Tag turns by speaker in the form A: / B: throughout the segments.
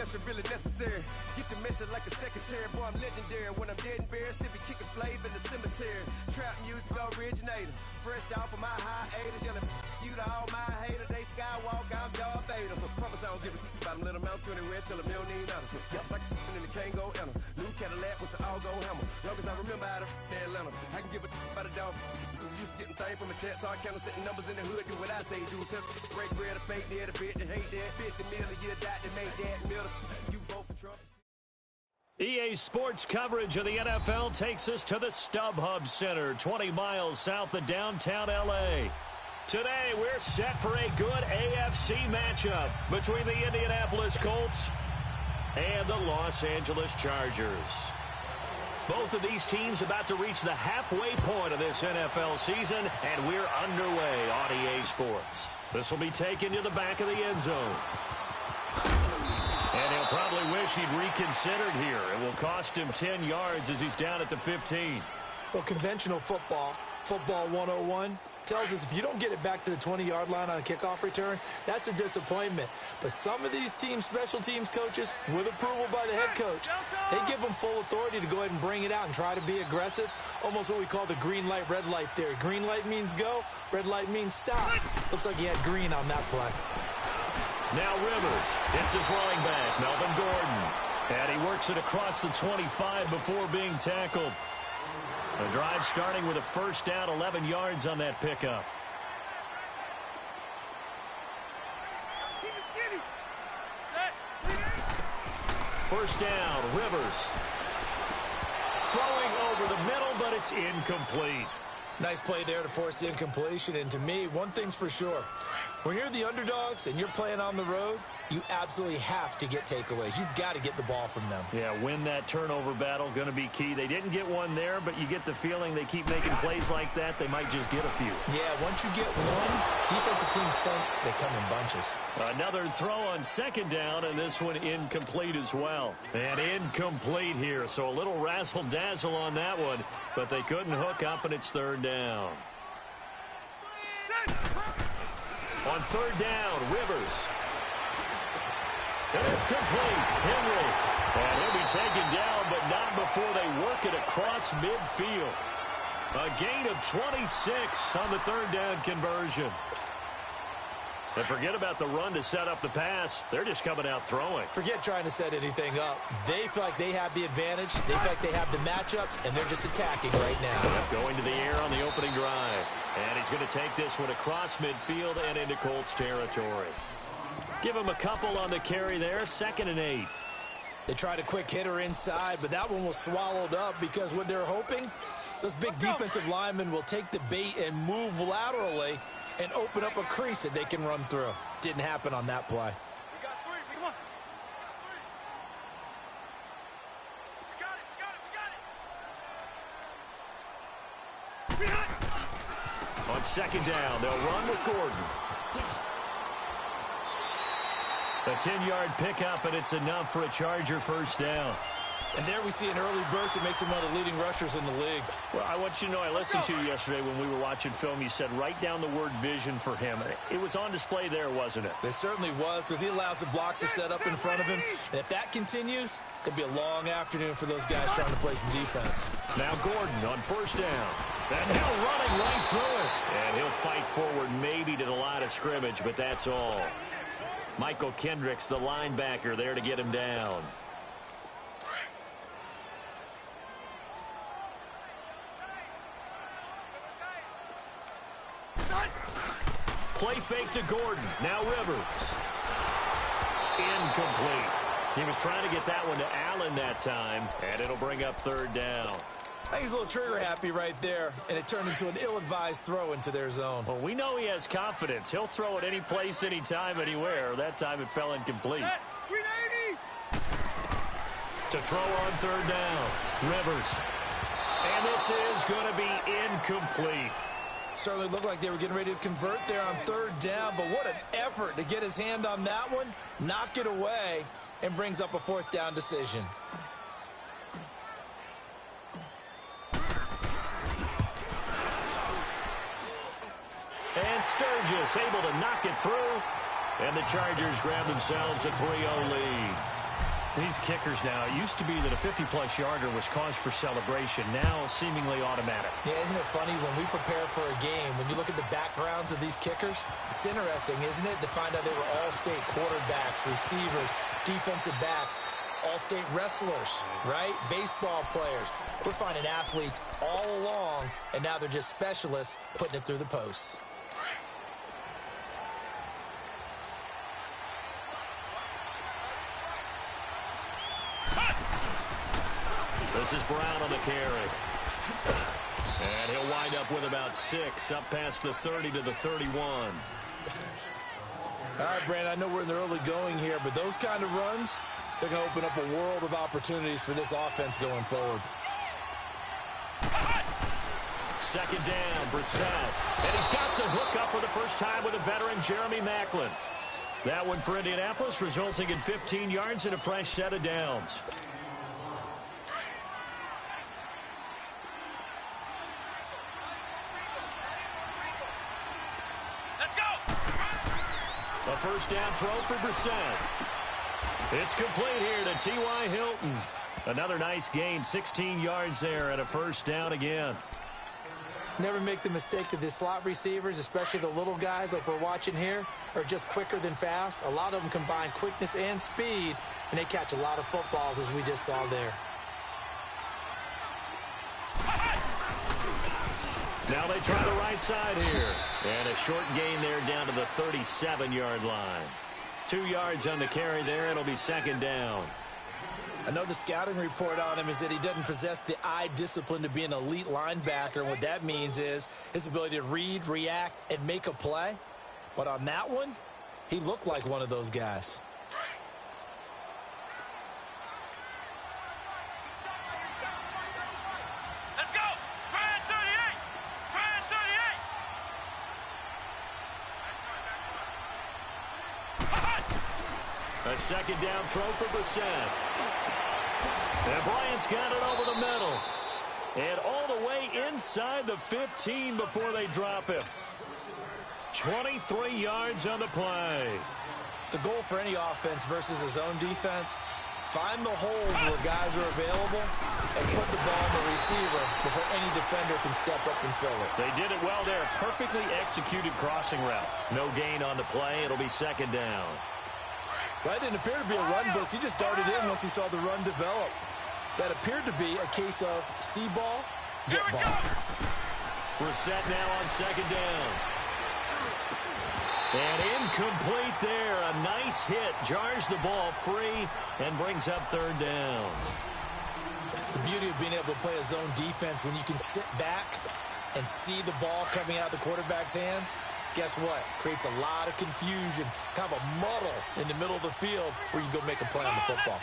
A: special, really necessary. Get your message like a secretary, boy, I'm legendary. When I'm dead and buried, still be kicking flavor in the cemetery. Trap music originator, fresh off of my hiatus, yelling you to all my haters. They skywalk, I'm Darth Vader. Promise I don't give a about them, let them out 20 red, tell them you don't need none. Yep, like and the can't go enter. New Cadillac with an all-go hammer. Long as I remember out of Atlanta, I can give a about a dog. Cause I'm used to getting things from a text, so I count setting numbers in the hood, do what I say, do. Tell break bread, a fake dead, a bit to hate that, 50 million a year, die to make that middle. You vote for Trump.
B: EA Sports coverage of the NFL takes us to the StubHub Center, 20 miles south of downtown L.A. Today, we're set for a good AFC matchup between the Indianapolis Colts and the Los Angeles Chargers. Both of these teams about to reach the halfway point of this NFL season, and we're underway on EA Sports. This will be taken to the back of the end zone. And he'll probably wish he'd reconsidered here. It will cost him 10 yards as he's down at the 15.
C: Well, conventional football 101, tells us if you don't get it back to the 20-yard line on a kickoff return, that's a disappointment. But some of these teams, special teams coaches, with approval by the head coach, they give them full authority to go ahead and bring it out and try to be aggressive, almost what we call the green light, red light theory. Green light means go, red light means stop. Looks like he had green on that play.
B: Now Rivers hits his running back, Melvin Gordon. And he works it across the 25 before being tackled. The drive starting with a first down, 11 yards on that pickup. First down, Rivers. Throwing over the middle, but it's incomplete.
C: Nice play there to force the incompletion. And to me, one thing's for sure. When you're the underdogs and you're playing on the road, you absolutely have to get takeaways. You've got to get the ball from them.
B: Yeah, win that turnover battle, going to be key. They didn't get one there, but you get the feeling they keep making plays like that, they might just get a few.
C: Yeah, once you get one, defensive teams think they come in bunches.
B: Another throw on second down, and this one incomplete as well. And incomplete here, so a little razzle-dazzle on that one, but they couldn't hook up, and it's third down. On third down, Rivers. And it's complete. Henry. And he'll be taken down, but not before they work it across midfield. A gain of 26 on the third down conversion. And forget about the run to set up the pass. They're just coming out throwing.
C: Forget trying to set anything up. They feel like they have the advantage. They feel like they have the matchups, and they're just attacking right now.
B: Yep, going to the air on the opening drive. And he's going to take this one across midfield and into Colts territory. Give him a couple on the carry there, 2nd and 8.
C: They tried a quick hitter inside, but that one was swallowed up because what they're hoping, those big defensive linemen will take the bait and move laterally and open up a crease that they can run through. Didn't happen on that play.
B: On second down, they'll run with Gordon. A 10-yard pickup, and it's enough for a Charger first down.
C: And there we see an early burst that makes him one of the leading rushers in the league.
B: Well, I want you to know, I listened to you yesterday when we were watching film. You said write down the word vision for him. It was on display there, wasn't it?
C: It certainly was, because he allows the blocks to set up in front of him. And if that continues, it'll be a long afternoon for those guys trying to play some defense.
B: Now Gordon on first down. And now running right through it. And he'll fight forward maybe to the line of scrimmage, but that's all. Michael Kendricks, the linebacker, there to get him down. Play fake to Gordon. Now Rivers. Incomplete. He was trying to get that one to Allen that time, and it'll bring up third down.
C: I think he's a little trigger happy right there, and it turned into an ill-advised throw into their zone.
B: Well, we know he has confidence. He'll throw it any place, anytime, anywhere. That time it fell incomplete. To throw on third down, Rivers. And this is going to be incomplete.
C: Certainly looked like they were getting ready to convert there on third down, but what an effort to get his hand on that one, knock it away, and brings up a fourth down decision.
B: And Sturgis able to knock it through. And the Chargers grab themselves a 3-0 lead. These kickers now, it used to be that a 50-plus yarder was cause for celebration. Now, seemingly automatic.
C: Yeah, isn't it funny when we prepare for a game, when you look at the backgrounds of these kickers, it's interesting, isn't it, to find out they were all-state quarterbacks, receivers, defensive backs, all-state wrestlers, right? Baseball players. We're finding athletes all along, and now they're just specialists putting it through the posts.
B: This is Brown on the carry. And he'll wind up with about 6, up past the 30 to the 31.
C: All right, Brandon, I know we're in the early going here, but those kind of runs, they're going to open up a world of opportunities for this offense going forward.
B: Second down, Brissett. And he's got the hook up for the first time with a veteran, Jeremy Maclin. That one for Indianapolis, resulting in 15 yards and a fresh set of downs. A first down throw for Brissett. It's complete here to T.Y. Hilton. Another nice gain, 16 yards there and a first down again.
C: Never make the mistake that the slot receivers, especially the little guys like we're watching here, are just quicker than fast. A lot of them combine quickness and speed, and they catch a lot of footballs, as we just saw there.
B: Now they try the right side here. And a short gain there down to the 37-yard line. 2 yards on the carry there. It'll be second down.
C: I know the scouting report on him is that he doesn't possess the eye discipline to be an elite linebacker. And what that means is his ability to read, react, and make a play. But on that one, he looked like one of those guys.
B: A second down throw for Brissett. And Bryant's got it over the middle. And all the way inside the 15 before they drop him. 23 yards on the play.
C: The goal for any offense versus his own defense, find the holes where guys are available and put the ball on the receiver before any defender can step up and fill it.
B: They did it well there. Perfectly executed crossing route. No gain on the play. It'll be second down.
C: Well, it didn't appear to be a run blitz. He just darted in once he saw the run develop. That appeared to be a case of see ball, get ball.
B: Brissett now on second down. And incomplete there. A nice hit. Jars the ball free and brings up third down.
C: The beauty of being able to play a zone defense when you can sit back and see the ball coming out of the quarterback's hands. Guess what? Creates a lot of confusion, kind of a muddle in the middle of the field where you can go make a play on the football.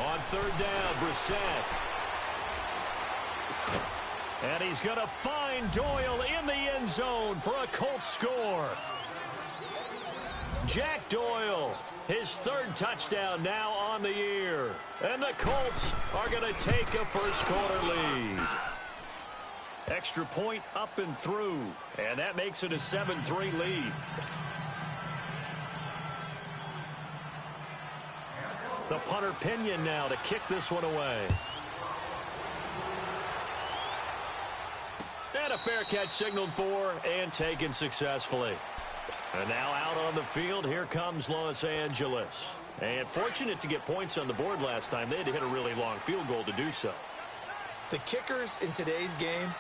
B: On third down, Brissett. And he's going to find Doyle in the end zone for a Colts score. Jack Doyle, his third touchdown now on the year. And the Colts are going to take a first-quarter lead. Extra point up and through. And that makes it a 7-3 lead. The punter Pinion now to kick this one away. And a fair catch signaled for and taken successfully. And now out on the field, here comes Los Angeles. And fortunate to get points on the board last time. They had to hit a really long field goal to do so.
C: The kickers in today's game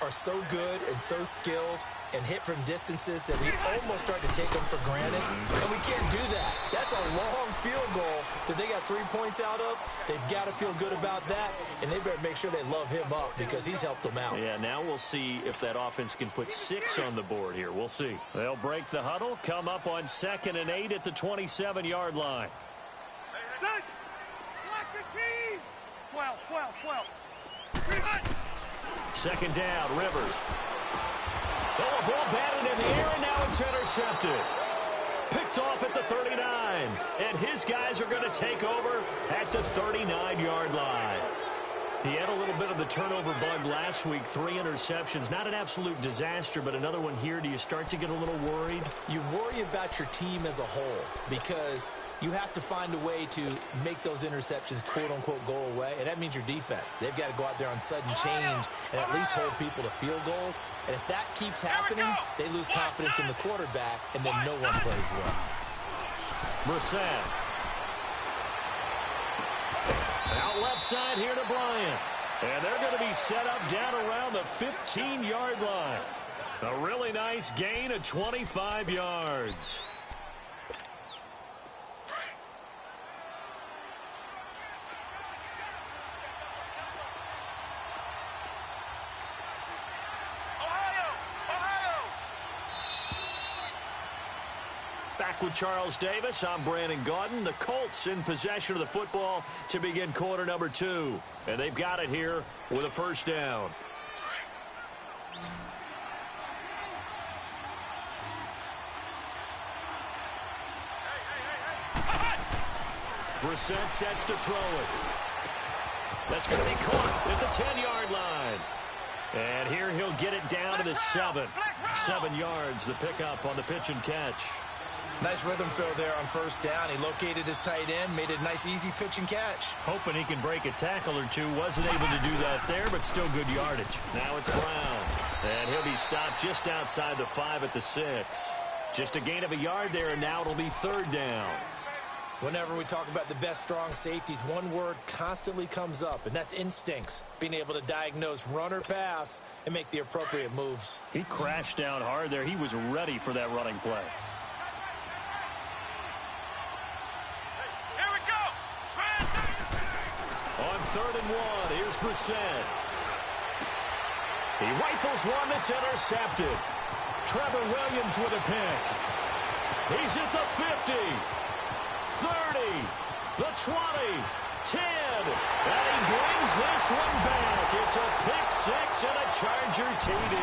C: are so good and so skilled and hit from distances that we almost start to take them for granted. And we can't do that. That's a long field goal that they got 3 points out of. They've got to feel good about that, and they better make sure they love him up because he's helped them out.
B: Yeah, now we'll see if that offense can put 6 on the board here. We'll see. They'll break the huddle, come up on 2nd and 8 at the 27-yard line.
D: Select the team. 12.
B: Second down, Rivers. Oh, a ball batted in the air, and now it's intercepted. Picked off at the 39. And his guys are going to take over at the 39-yard line. He had a little bit of the turnover bug last week, 3 interceptions. Not an absolute disaster, but another one here. Do you start to get a little worried?
C: You worry about your team as a whole because you have to find a way to make those interceptions, quote-unquote, go away, and that means your defense. They've got to go out there on sudden change and at least hold people to field goals. And if that keeps happening, they lose confidence in the quarterback, and then no one plays well.
B: Brissett. Out left side here to Bryant. And they're going to be set up down around the 15-yard line. A really nice gain of 25 yards. Back with Charles Davis, I'm Brandon Gaudin. The Colts in possession of the football to begin quarter number 2. And they've got it here with a first down. Brissett sets to throw it. That's going to be caught at the 10-yard line. And here he'll get it down to the 7. 7 yards, the pickup on the pitch and catch.
C: Nice rhythm throw there on first down. He located his tight end, made it a nice, easy pitch and catch.
B: Hoping he can break a tackle or two. Wasn't able to do that there, but still good yardage. Now it's Brown. And he'll be stopped just outside the 5 at the 6. Just a gain of a yard there, and now it'll be third down.
C: Whenever we talk about the best strong safeties, one word constantly comes up, and that's instincts. Being able to diagnose run or pass and make the appropriate moves.
B: He crashed down hard there. He was ready for that running play. On 3rd and 1, here's Brissett. He rifles one that's intercepted. Trevor Williams with a pick. He's at the 50, 30, the 20, 10, and he brings this one back. It's a pick 6 and a Charger TD.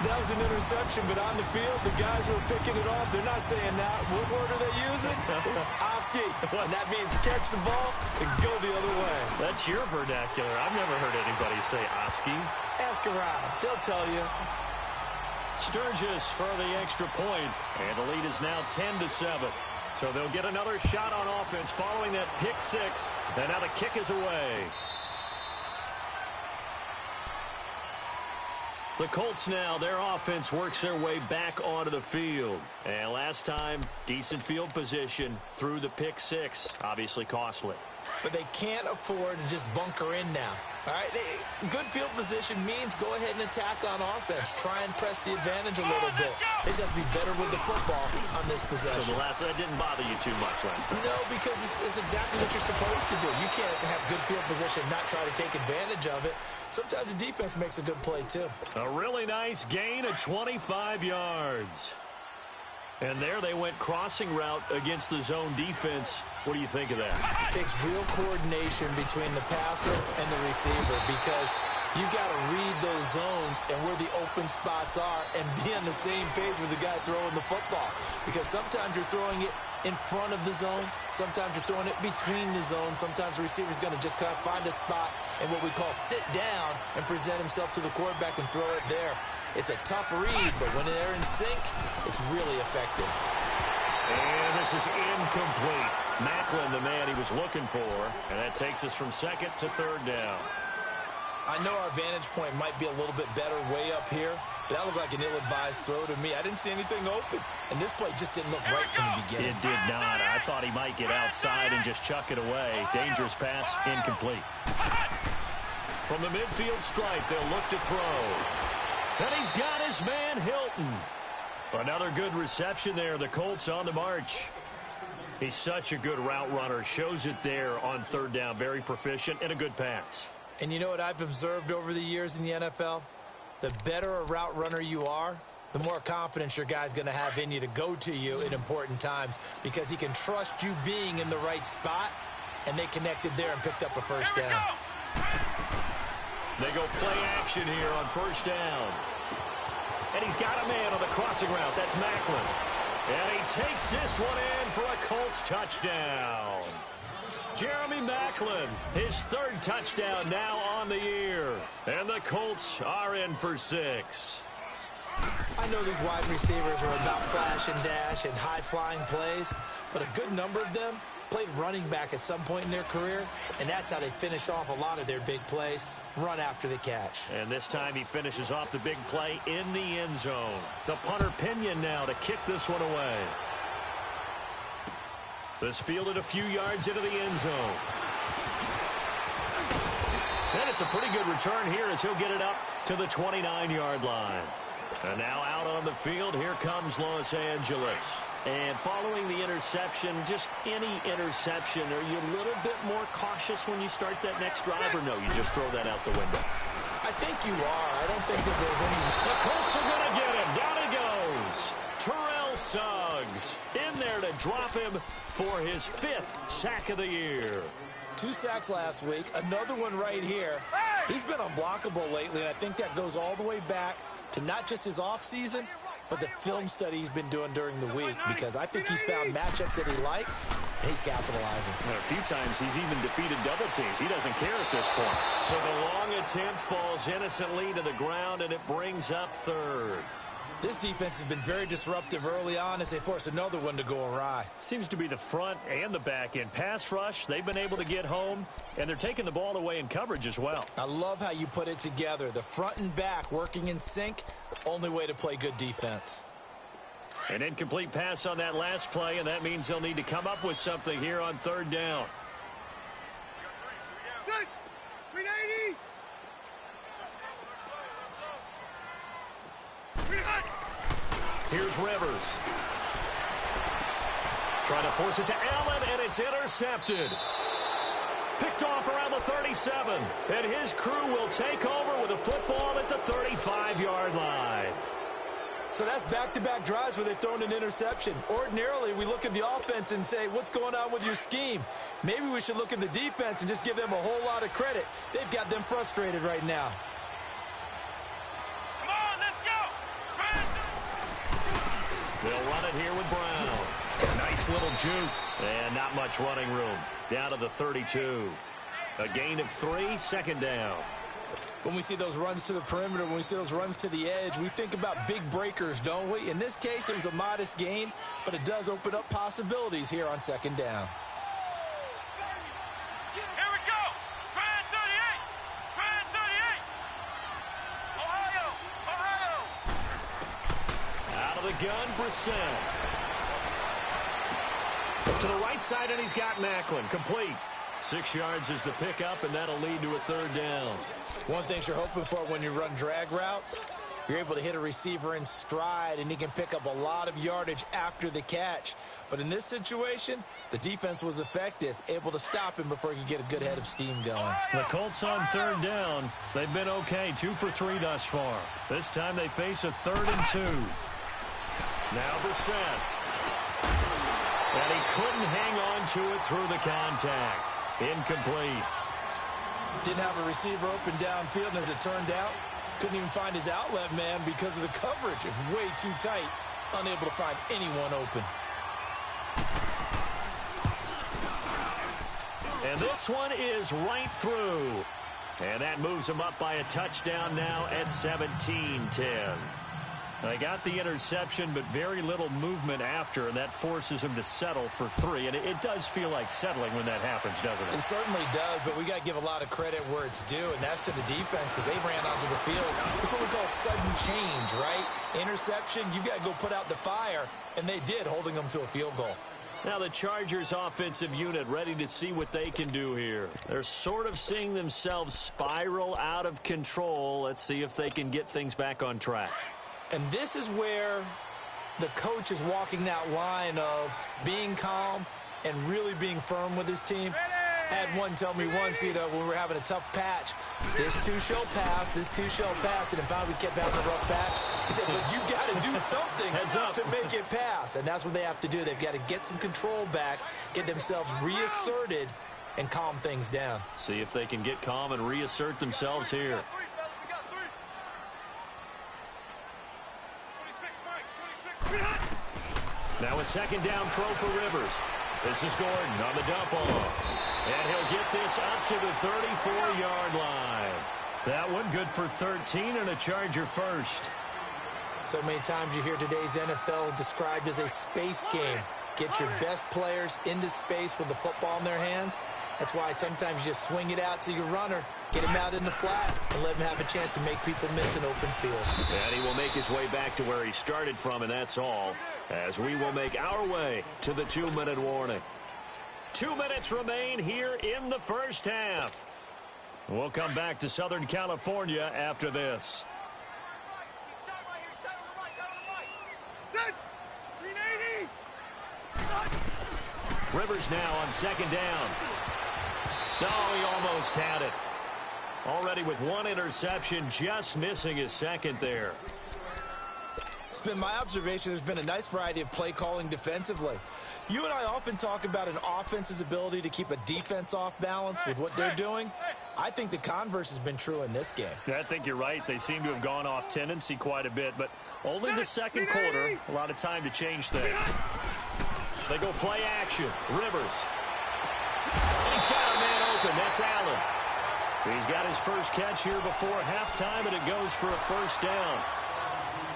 C: That was an interception, but on the field, the guys who are picking it off, they're not saying that. What word are they using? It's Oski. And that means catch the ball and go the other way.
B: That's your vernacular. I've never heard anybody say Oski.
C: Ask around. They'll tell you.
B: Sturgis for the extra point, and the lead is now 10-7. So they'll get another shot on offense following that pick 6, and now the kick is away. The Colts now, their offense works their way back onto the field. And last time, decent field position through the pick 6, obviously costly.
C: But they can't afford to just bunker in now. All right, good field position means go ahead and attack on offense. Try and press the advantage a little bit. They just have to be better with the football on this possession.
B: So that didn't bother you too much last time?
C: No, because it's exactly what you're supposed to do. You can't have good field position and not try to take advantage of it. Sometimes the defense makes a good play, too.
B: A really nice gain of 25 yards. And there they went crossing route against the zone defense. What do you think of that?
C: It takes real coordination between the passer and the receiver because you've got to read those zones and where the open spots are and be on the same page with the guy throwing the football. Because sometimes you're throwing it in front of the zone. Sometimes you're throwing it between the zones. Sometimes the receiver's going to just kind of find a spot and what we call sit down and present himself to the quarterback and throw it there. It's a tough read, but when they're in sync, it's really effective.
B: And this is incomplete. Macklin, the man he was looking for, and that takes us from 2nd to 3rd down.
C: I know our vantage point might be a little bit better way up here, but that looked like an ill-advised throw to me. I didn't see anything open, and this play just didn't look right from the beginning.
B: It did not. I thought he might get outside and just chuck it away. Dangerous pass, incomplete. From the midfield stripe, they'll look to throw. And he's got his man, Hilton. Another good reception there. The Colts on the march. He's such a good route runner. Shows it there on 3rd down. Very proficient and a good pass.
C: And you know what I've observed over the years in the NFL? The better a route runner you are, the more confidence your guy's going to have in you to go to you in important times because he can trust you being in the right spot, and they connected there and picked up a first down.
B: They go play action here on 1st down. And he's got a man on the crossing route. That's Macklin. And he takes this one in for a Colts touchdown. Jeremy Maclin, his third touchdown now on the year. And the Colts are in for 6.
C: I know these wide receivers are about flash and dash and high-flying plays, but a good number of them played running back at some point in their career, and that's how they finish off a lot of their big plays, run after the catch.
B: And this time he finishes off the big play in the end zone. The punter Pinion now to kick this one away. This fielded a few yards into the end zone. And it's a pretty good return here as he'll get it up to the 29-yard line. And now out on the field, here comes Los Angeles. And following the interception, just any interception, are you a little bit more cautious when you start that next drive, or no, you just throw that out the window?
C: I think you are. I don't think that there's any...
B: The Colts are going to get him. Down he goes. Terrell Suggs in there to drop him for his 5th sack of the year.
C: 2 sacks last week, another one right here. He's been unblockable lately, and I think that goes all the way back to not just his offseason, but the film study he's been doing during the week, because I think he's found matchups that he likes, and he's capitalizing.
B: And a few times he's even defeated double teams. He doesn't care at this point. So the long attempt falls innocently to the ground, and it brings up 3rd.
C: This defense has been very disruptive early on as they force another one to go awry.
B: Seems to be the front and the back end. Pass rush, they've been able to get home, and they're taking the ball away in coverage as well.
C: I love how you put it together. The front and back working in sync, only way to play good defense.
B: An incomplete pass on that last play, and that means they'll need to come up with something here on 3rd down.
D: 380.
B: Here's Rivers. Trying to force it to Allen, and it's intercepted. Picked off around the 37, and his crew will take over with a football at the 35-yard line.
C: So that's back-to-back drives where they've thrown an interception. Ordinarily, we look at the offense and say, what's going on with your scheme? Maybe we should look at the defense and just give them a whole lot of credit. They've got them frustrated right now.
B: They'll run it here with Brown. Nice little juke. And not much running room. Down to the 32. A gain of 3, 2nd down.
C: When we see those runs to the perimeter, when we see those runs to the edge, we think about big breakers, don't we? In this case, it was a modest gain, but it does open up possibilities here on 2nd down.
D: Here we go. Brand 38. Brand 38. Ohio.
B: Out of the gun, Brissett. To the right side, and he's got Maclin. Complete. 6 yards is the pickup, and that'll lead to a 3rd down.
C: One thing you're hoping for when you run drag routes, you're able to hit a receiver in stride, and he can pick up a lot of yardage after the catch. But in this situation, the defense was effective, able to stop him before he could get a good head of steam going.
B: The Colts on 3rd down. They've been okay, 2 for 3 thus far. This time they face a 3rd and 2. Now Brissett. And he couldn't hang on to it through the contact. Incomplete.
C: Didn't have a receiver open downfield, and as it turned out, couldn't even find his outlet man because of the coverage. It was way too tight, unable to find anyone open.
B: And this one is right through. And that moves him up by a touchdown now at 17-10. They got the interception, but very little movement after, and that forces him to settle for 3. And it does feel like settling when that happens, doesn't it?
C: It certainly does, but we got to give a lot of credit where it's due, and that's to the defense because they ran onto the field. It's what we call sudden change, right? Interception, you got to go put out the fire, and they did, holding them to a field goal.
B: Now the Chargers offensive unit ready to see what they can do here. They're sort of seeing themselves spiral out of control. Let's see if they can get things back on track.
C: And this is where the coach is walking that line of being calm and really being firm with his team. I had one tell me once, when we were having a tough patch, this too shall pass, this too shall pass, and finally we kept having a rough patch. He said, but you got to do something to make it pass, and that's what they have to do. They've got to get some control back, get themselves reasserted, and calm things down.
B: See if they can get calm and reassert themselves here. Now a 2nd down throw for Rivers. This is Gordon on the dump off. And he'll get this up to the 34-yard line. That one good for 13 and a Charger first.
C: So many times you hear today's NFL described as a space game. Get your best players into space with the football in their hands. That's why sometimes you just swing it out to your runner, get him out in the flat, and let him have a chance to make people miss an open field.
B: And he will make his way back to where he started from, and that's all, as we will make our way to the 2-minute warning. 2 minutes remain here in the first half. We'll come back to Southern California after this. Rivers now on second down. No, he almost had it. Already with one interception, just missing his second there.
C: It's been my observation there's been a nice variety of play calling defensively. You and I often talk about an offense's ability to keep a defense off balance with what they're doing. I think the converse has been true in this game.
B: Yeah, I think you're right. They seem to have gone off tendency quite a bit, but only the second quarter, a lot of time to change things. They go play action. Rivers. He's got a man open. That's Allen. He's got his first catch here before halftime, and it goes for a first down.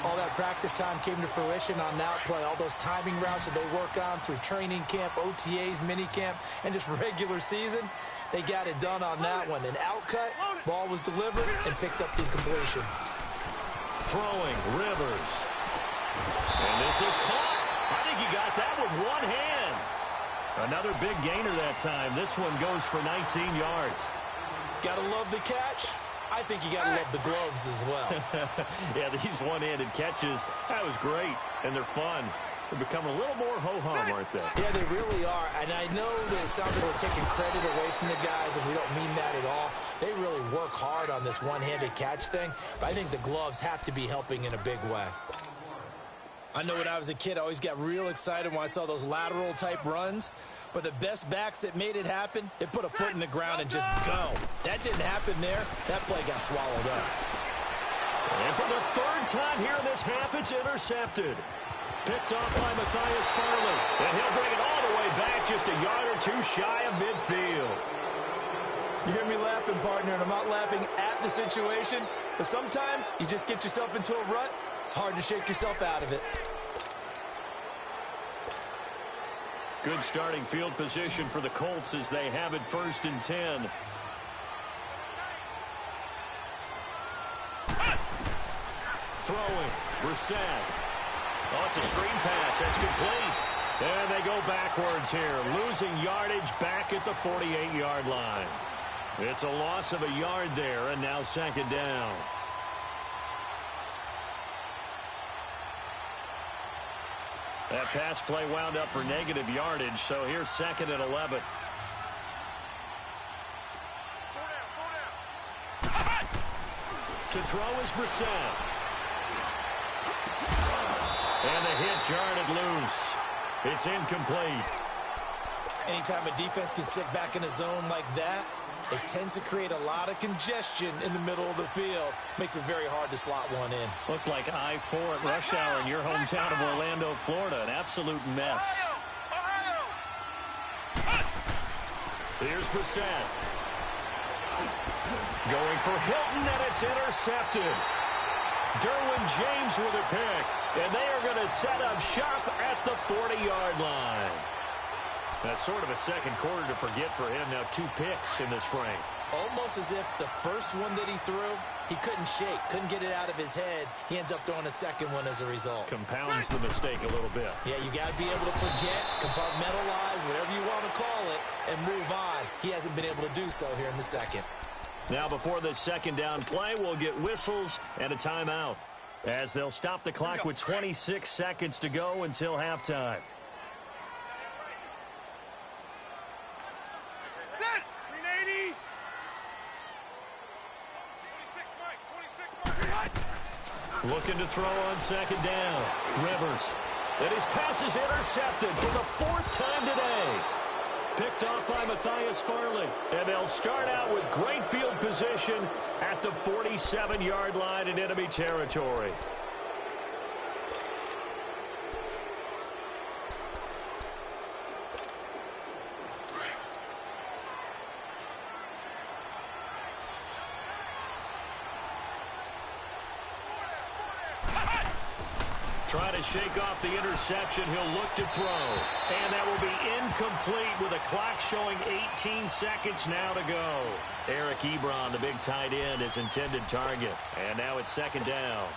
C: All that practice time came to fruition on that play. All those timing routes that they work on through training camp, OTAs, minicamp, and just regular season, they got it done on that one. An outcut, ball was delivered, and picked up the completion.
B: Throwing, Rivers. And this is caught. I think he got that with one hand. Another big gainer that time. This one goes for 19 yards.
C: Gotta love the catch. I think you gotta love the gloves as well.
B: Yeah, these one-handed catches, that was great, and they're fun. They're becoming a little more ho-hum, aren't they?
C: Yeah, they really are, and I know that it sounds like we're taking credit away from the guys, and we don't mean that at all. They really work hard on this one-handed catch thing, but I think the gloves have to be helping in a big way. I know when I was a kid, I always got real excited when I saw those lateral-type runs. But the best backs that made it happen, they put a foot in the ground and just go. That didn't happen there. That play got swallowed up.
B: And for the third time here in this half, it's intercepted. Picked off by Matthias Farley. And he'll bring it all the way back just a yard or two shy of midfield.
C: You hear me laughing, partner, and I'm not laughing at the situation. But sometimes you just get yourself into a rut. It's hard to shake yourself out of it.
B: Good starting field position for the Colts as they have it 1st and 10. Throwing, Brissett. Oh, it's a screen pass. That's complete. And they go backwards here, losing yardage back at the 48-yard line. It's a loss of a yard there, and now second down. That pass play wound up for negative yardage, so here's 2nd and 11. To throw is Brissett. And the hit jarred loose. It's incomplete.
C: Anytime a defense can sit back in a zone like that, it tends to create a lot of congestion in the middle of the field. Makes it very hard to slot one in.
B: Looked like I-4 at rush hour in your hometown of Orlando, Florida. An absolute mess. Here's Brissett. Going for Hilton, and it's intercepted. Derwin James with a pick. And they are going to set up shop at the 40-yard line. That's sort of a second quarter to forget for him. Now 2 picks in this frame.
C: Almost as if the first one that he threw, he couldn't shake, couldn't get it out of his head. He ends up throwing a second one as a result.
B: Compounds the mistake a little bit.
C: Yeah, you got to be able to forget, compartmentalize, whatever you want to call it, and move on. He hasn't been able to do so here in the second.
B: Now before this second down play, we'll get whistles and a timeout, as they'll stop the clock with 26 seconds to go until halftime. Looking to throw on second down. Rivers. And his pass is intercepted for the 4th time today. Picked off by Matthias Farley. And they'll start out with great field position at the 47-yard line in enemy territory. Trying to shake off the interception. He'll look to throw. And that will be incomplete with a clock showing 18 seconds now to go. Eric Ebron, the big tight end, is intended target. And now it's second down.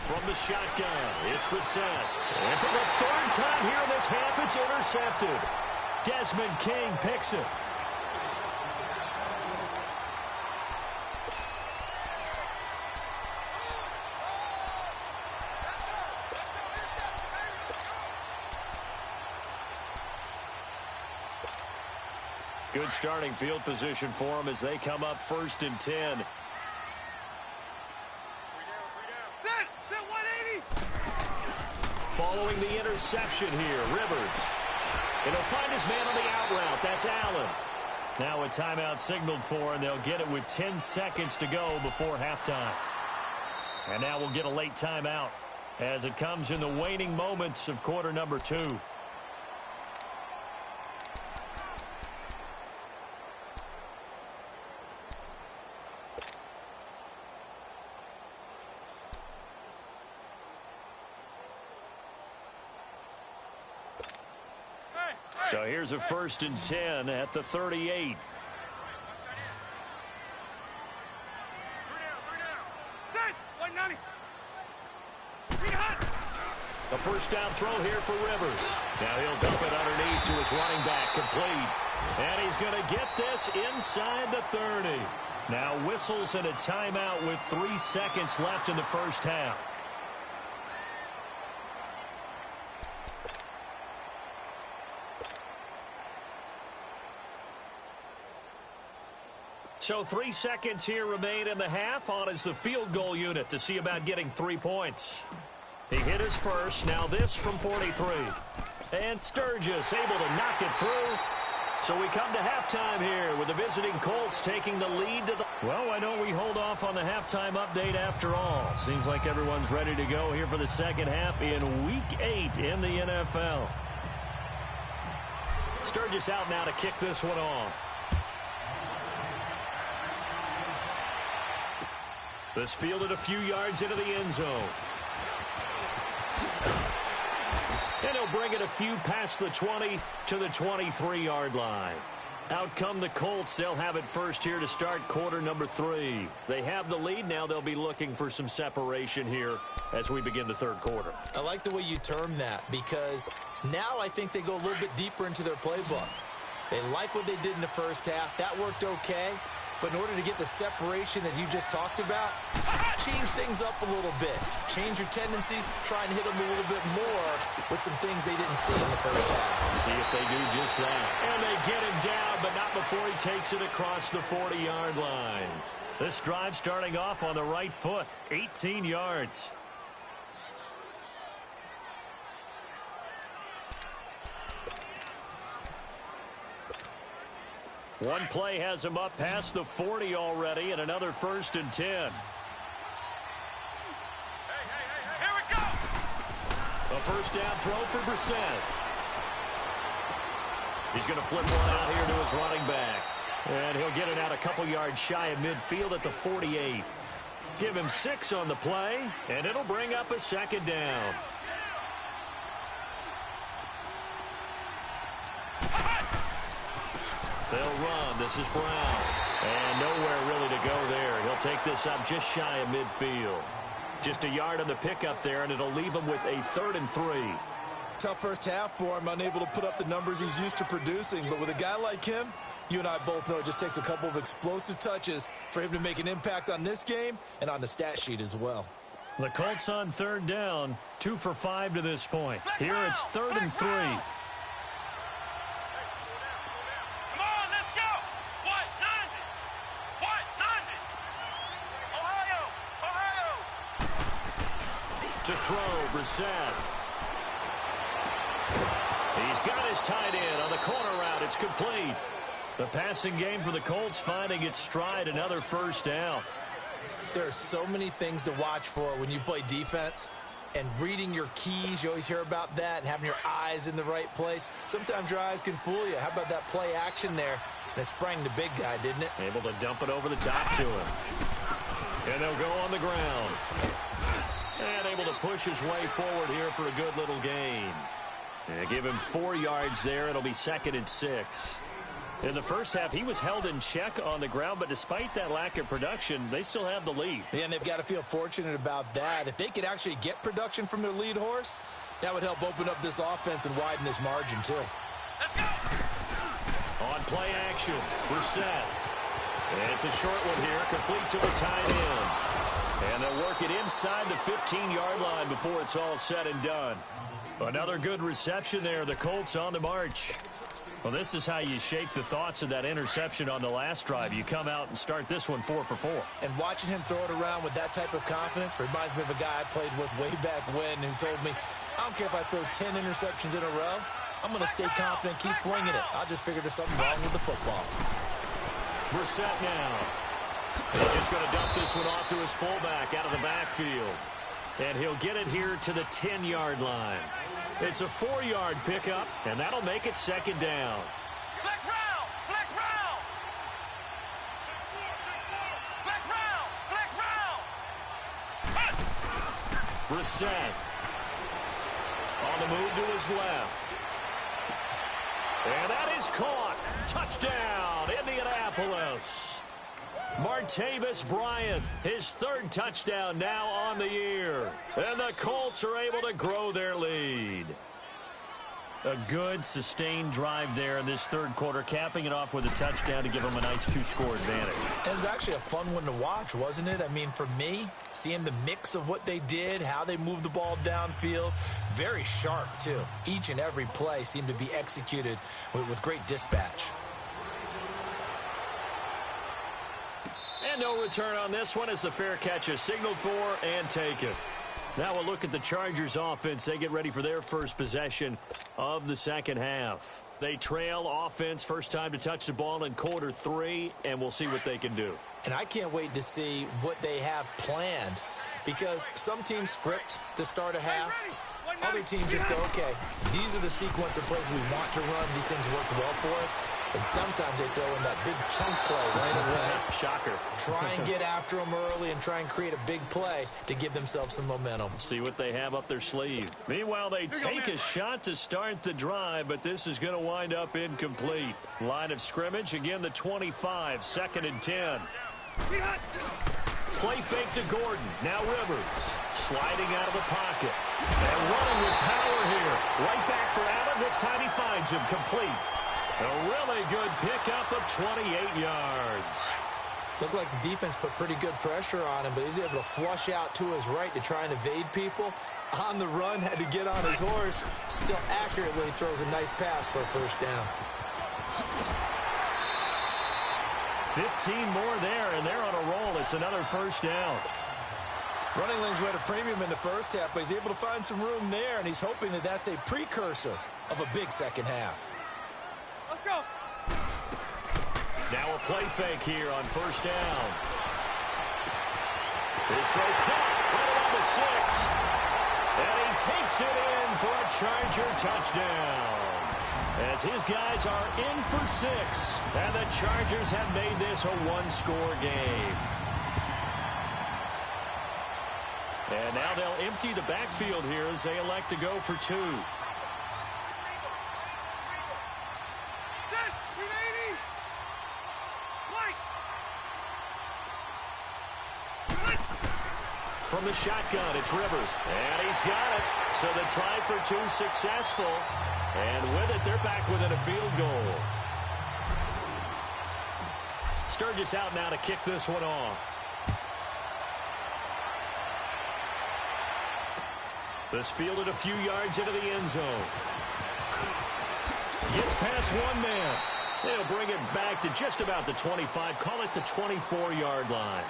B: From the shotgun, it's Brissett. And for the third time here in this half, it's intercepted. Desmond King picks it. Good starting field position for them as they come up 1st and 10. Following the interception here, Rivers. And he'll find his man on the out route. That's Allen. Now a timeout signaled for, and they'll get it with 10 seconds to go before halftime. And now we'll get a late timeout as it comes in the waning moments of quarter number 2. So here's a 1st and 10 at the 38. A first down throw here for Rivers. Now he'll dump it underneath to his running back, complete. And he's going to get this inside the 30. Now whistles and a timeout with 3 seconds left in the first half. So 3 seconds here remain in the half. On is the field goal unit to see about getting 3 points. He hit his first. Now this from 43. And Sturgis able to knock it through. So we come to halftime here with the visiting Colts taking the lead to the... Well, why don't we hold off on the halftime update after all? Seems like everyone's ready to go here for the second half in Week 8 in the NFL. Sturgis out now to kick this one off. This fielded a few yards into the end zone. And he'll bring it a few past the 20 to the 23-yard line. Out come the Colts. They'll have it first here to start quarter number 3. They have the lead. Now they'll be looking for some separation here as we begin the third quarter.
C: I like the way you term that because now I think they go a little bit deeper into their playbook. They like what they did in the first half. That worked okay. But in order to get the separation that you just talked about, change things up a little bit. Change your tendencies, try and hit them a little bit more with some things they didn't see in the first half.
B: See if they do just that. And they get him down, but not before he takes it across the 40-yard line. This drive starting off on the right foot, 18 yards. One play has him up past the 40 already, and another 1st and 10.
D: Here we go.
B: A first down throw for Brissett. He's going to flip one out here to his running back. And he'll get it out a couple yards shy of midfield at the 48. Give him 6 on the play, and it'll bring up a second down. They'll run. This is Brown. And nowhere really to go there. He'll take this up just shy of midfield. Just a yard on the pickup there, and it'll leave him with a 3rd and 3.
C: Tough first half for him, unable to put up the numbers he's used to producing. But with a guy like him, you and I both know it just takes a couple of explosive touches for him to make an impact on this game and on the stat sheet as well.
B: The Colts on 3rd down, 2 for 5 to this point. Here it's 3rd and 3. To throw, Brissett. He's got his tight end on the corner route. It's complete. The passing game for the Colts finding its stride, another first down.
C: There are so many things to watch for when you play defense. and reading your keys. You always hear about that, and having your eyes in the right place. Sometimes your eyes can fool you. How about that play action there? And it sprang the big guy, didn't it?
B: Able to dump it over the top to him. And they'll go on the ground. And able to push his way forward here for a good little gain. And give him 4 yards there. It'll be 2nd and 6. In the first half, he was held in check on the ground, but despite that lack of production, they still have the lead.
C: Yeah, and they've got to feel fortunate about that. If they could actually get production from their lead horse, that would help open up this offense and widen this margin, too.
B: On play action, Brissett. And it's a short one here, complete to the tight end. And they'll work it inside the 15-yard line before it's all said and done. Another good reception there. The Colts on the march. Well, this is how you shape the thoughts of that interception on the last drive. You come out and start this one 4 for 4.
C: And watching him throw it around with that type of confidence reminds me of a guy I played with way back when who told me, I don't care if I throw 10 interceptions in a row. I'm going to stay confident, keep flinging it. I just figured there's something wrong with the football.
B: Brissett now. He's just going to dump this one off to his fullback out of the backfield. And he'll get it here to the 10-yard line. It's a 4-yard pickup, and that'll make it 2nd down.
D: Flex round! Flex round! Flex round! Flex round!
B: Brissett. On the move to his left. And that is caught. Touchdown, Indianapolis. Martavis Bryant, his 3rd touchdown now on the year. And the Colts are able to grow their lead. A good, sustained drive there in this 3rd quarter, capping it off with a touchdown to give them a nice 2-score advantage.
C: It was actually a fun one to watch, wasn't it? I mean, for me, seeing the mix of what they did, how they moved the ball downfield, very sharp, too. Each and every play seemed to be executed with great dispatch.
B: And no return on this one as the fair catch is signaled for and taken. Now we'll look at the Chargers offense. They get ready for their first possession of the 2nd half. They trail offense, first time to touch the ball in quarter 3, and we'll see what they can do.
C: And I can't wait to see what they have planned, because some teams script to start a half. Other teams just go, okay, these are the sequence of plays we want to run. These things worked well for us. And sometimes they throw in that big chunk play right away.
B: Shocker.
C: Try and get after them early and try and create a big play to give themselves some momentum.
B: See what they have up their sleeve. Meanwhile, they take a shot to start the drive, but this is going to wind up incomplete. Line of scrimmage, again, the 25, 2nd and 10. Play fake to Gordon. Now Rivers. Sliding out of the pocket. And running with power here. Right back for Allen. This time he finds him complete. A really good pickup of 28 yards.
C: Looked like the defense put pretty good pressure on him, but he's able to flush out to his right to try and evade people. On the run, had to get on his horse. Still accurately throws a nice pass for a 1st down.
B: 15 more there, and they're on a roll. It's another 1st down.
C: Running lanes were at a premium in the first half, but he's able to find some room there, and he's hoping that that's a precursor of a big 2nd half.
D: Let's go!
B: Now a play fake here on 1st down. His throw caught right around the 6. And he takes it in for a Charger touchdown. As his guys are in for 6. And the Chargers have made this a 1-score game. And now they'll empty the backfield here as they elect to go for 2. From the shotgun, it's Rivers. And he's got it. So the try for 2 successful. And with it, they're back within a field goal. Sturgis out now to kick this one off. This fielded a few yards into the end zone. Gets past one man. They'll bring it back to just about the 25. Call it the 24-yard line.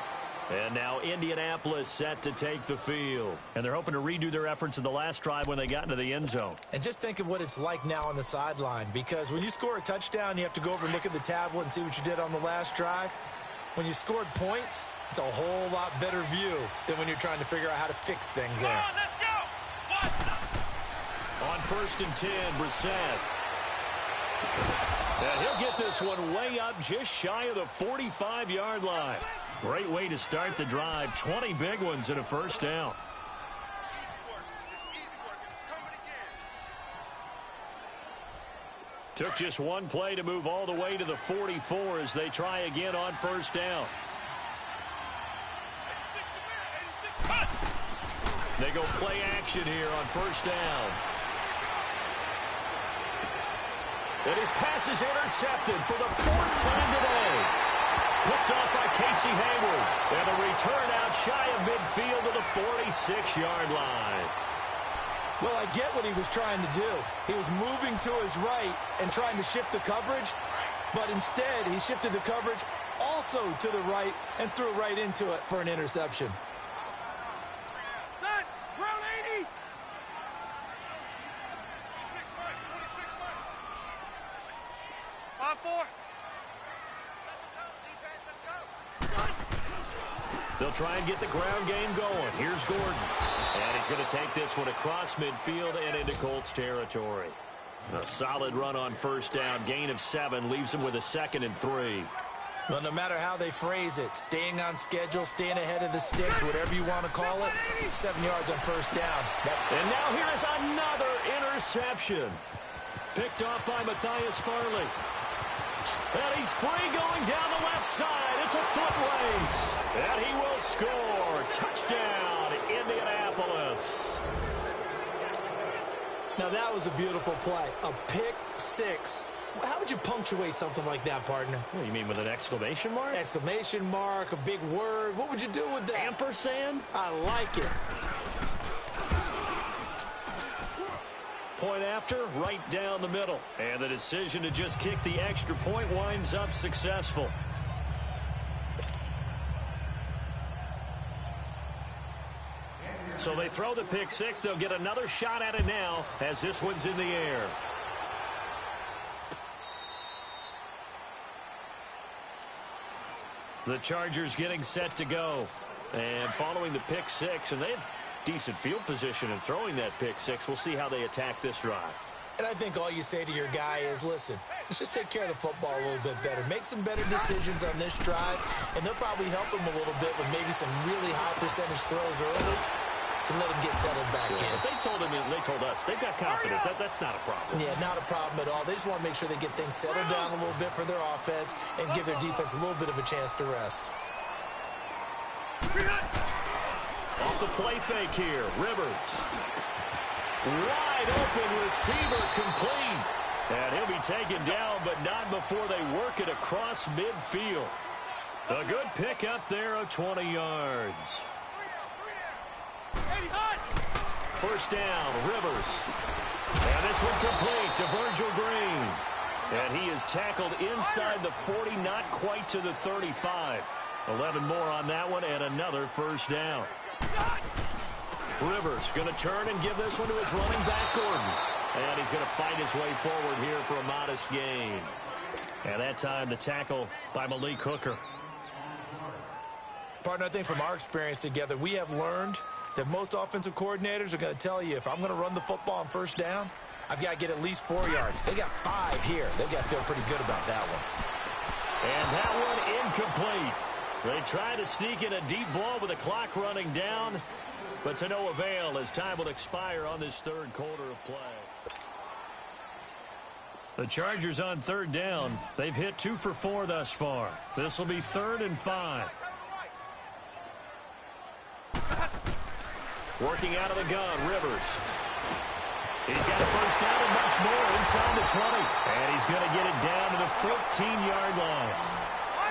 B: And now Indianapolis set to take the field. And they're hoping to redo their efforts in the last drive when they got into the end zone.
C: And just think of what it's like now on the sideline, because when you score a touchdown, you have to go over and look at the tablet and see what you did on the last drive. When you scored points, it's a whole lot better view than when you're trying to figure out how to fix things there.
D: Let's go!
B: first and 10, Brissett. And he'll get this one way up just shy of the 45-yard line. Great way to start the drive. 20 big ones and a first down. Took just one play to move all the way to the 44 as they try again on first down. They go play action here on first down. And his pass is intercepted for the fourth time today. Picked off by Casey Hayward. And a return out shy of midfield to the 46-yard line.
C: Well, I get what he was trying to do. He was moving to his right and trying to shift the coverage. But instead, he shifted the coverage also to the right and threw right into it for an interception.
D: Set. Ground 80. 5-4.
B: They'll try and get the ground game going. Here's Gordon. And he's going to take this one across midfield and into Colts territory. A solid run on first down. Gain of 7 leaves him with a 2nd and 3.
C: Well, no matter how they phrase it, staying on schedule, staying ahead of the sticks, whatever you want to call it, 7 yards on first down.
B: And now here is another interception. Picked off by Matthias Farley. And he's free going down the left side. It's a foot race. And he will score. Touchdown, Indianapolis.
C: Now, that was a beautiful play. A pick 6. How would you punctuate something like that, partner?
B: What do you mean, with an exclamation mark?
C: Exclamation mark, a big word. What would you do with that?
B: Ampersand?
C: I like it.
B: Point after, right down the middle. And the decision to just kick the extra point winds up successful. So they throw the pick 6. They'll get another shot at it now as this one's in the air. The Chargers getting set to go. And following the pick 6, and they had decent field position in throwing that pick 6. We'll see how they attack this drive.
C: And I think all you say to your guy is, listen, let's just take care of the football a little bit better. Make some better decisions on this drive, and they'll probably help him a little bit with maybe some really high percentage throws early to let him get settled back in.
B: They told him, they told us, they've got confidence. That's not a problem.
C: Yeah, not a problem at all. They just want to make sure they get things settled down a little bit for their offense and give their defense a little bit of a chance to rest.
B: Off the play fake here, Rivers. Wide open receiver complete. And he'll be taken down, but not before they work it across midfield. A good pickup there of 20 yards. First down, Rivers. And this one complete to Virgil Green. And he is tackled inside the 40, not quite to the 35. 11 more on that one, and another first down. Rivers going to turn and give this one to his running back, Gordon. And he's going to fight his way forward here for a modest gain. And that time, the tackle by Malik Hooker.
C: Partner, I think from our experience together, we have learned that most offensive coordinators are going to tell you, if I'm going to run the football on first down, I've got to get at least 4 yards. They got 5 here. They've got to feel pretty good about that one.
B: And that one incomplete. They try to sneak in a deep ball with the clock running down, but to no avail as time will expire on this third quarter of play. The Chargers on third down. They've hit 2 for 4 thus far. This will be 3rd and 5. Working out of the gun, Rivers. He's got a first down and much more inside the 20. And he's going to get it down to the 14-yard line.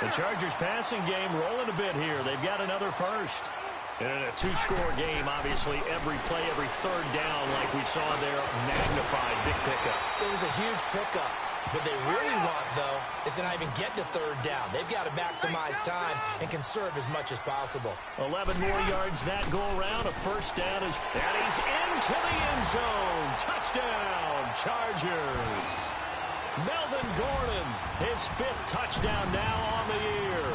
B: The Chargers passing game rolling a bit here. They've got another first. And in a 2-score game, obviously, every play, every third down, like we saw there, magnified, big pickup.
C: It was a huge pickup. What they really want, though, is to not even get to third down. They've got to maximize time and conserve as much as possible.
B: 11 more yards that go around. A first down is, and he's into the end zone. Touchdown, Chargers. Melvin Gordon, his 5th touchdown now on the year.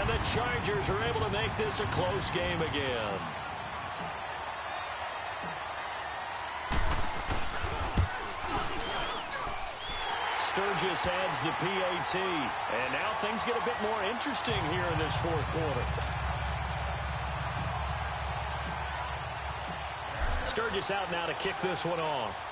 B: And the Chargers are able to make this a close game again. Sturgis adds the PAT. And now things get a bit more interesting here in this fourth quarter. Sturgis out now to kick this one off.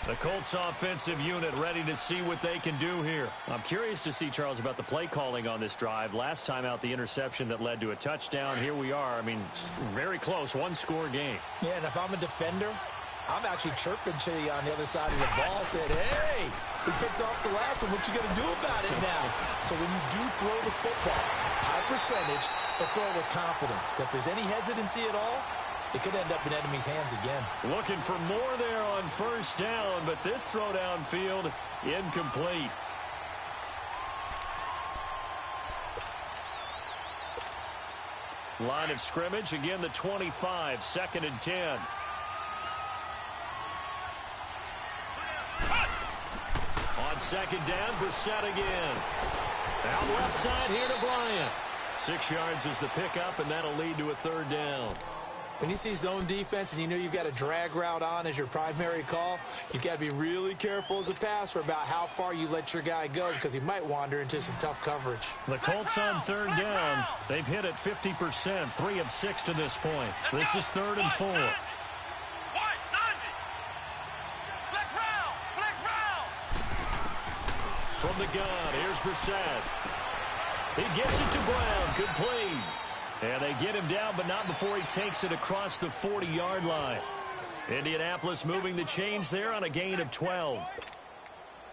B: The Colts offensive unit ready to see what they can do here. I'm curious to see, Charles, about the play calling on this drive. Last time out, the interception that led to a touchdown. Here we are. I mean, very close, one-score game.
C: Yeah, and if I'm a defender, I'm actually chirping to you on the other side of the ball, saying, hey, we picked off the last one. What you going to do about it now? So when you do throw the football, high percentage, but throw it with confidence. Because if there's any hesitancy at all, it could end up in enemy's hands again.
B: Looking for more there on first down, but this throw downfield incomplete. Line of scrimmage, again the 25, 2nd and 10. On 2nd down, Brissett again. Out left side here to Bryant. 6 yards is the pickup, and that'll lead to a 3rd down.
C: When you see zone defense and you know you've got a drag route on as your primary call, you've got to be really careful as a passer about how far you let your guy go because he might wander into some tough coverage.
B: The Colts on 3rd down. They've hit it 50%, 3 of 6 to this point. This is 3rd and 4. From the gun, here's Brissett. He gets it to Brown, complete. And they get him down, but not before he takes it across the 40-yard line. Indianapolis moving the chains there on a gain of 12.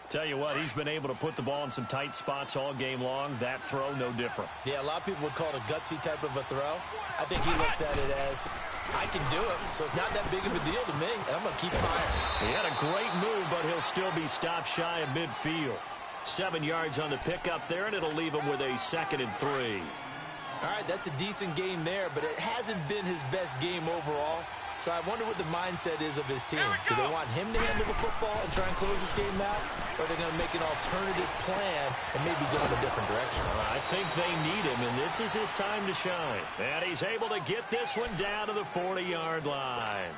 B: Tell you what, he's been able to put the ball in some tight spots all game long. That throw, no different.
C: Yeah, a lot of people would call it a gutsy type of a throw. I think he looks at it as, I can do it, so it's not that big of a deal to me, and I'm going to keep firing.
B: He had a great move, but he'll still be stopped shy of midfield. 7 yards on the pickup there, and it'll leave him with a 2nd and 3.
C: All right, that's a decent game there, but it hasn't been his best game overall. So I wonder what the mindset is of his team. Do they want him to handle the football and try and close this game out? Or are they going to make an alternative plan and maybe go in a different direction?
B: I think they need him, and this is his time to shine. And he's able to get this one down to the 40-yard line.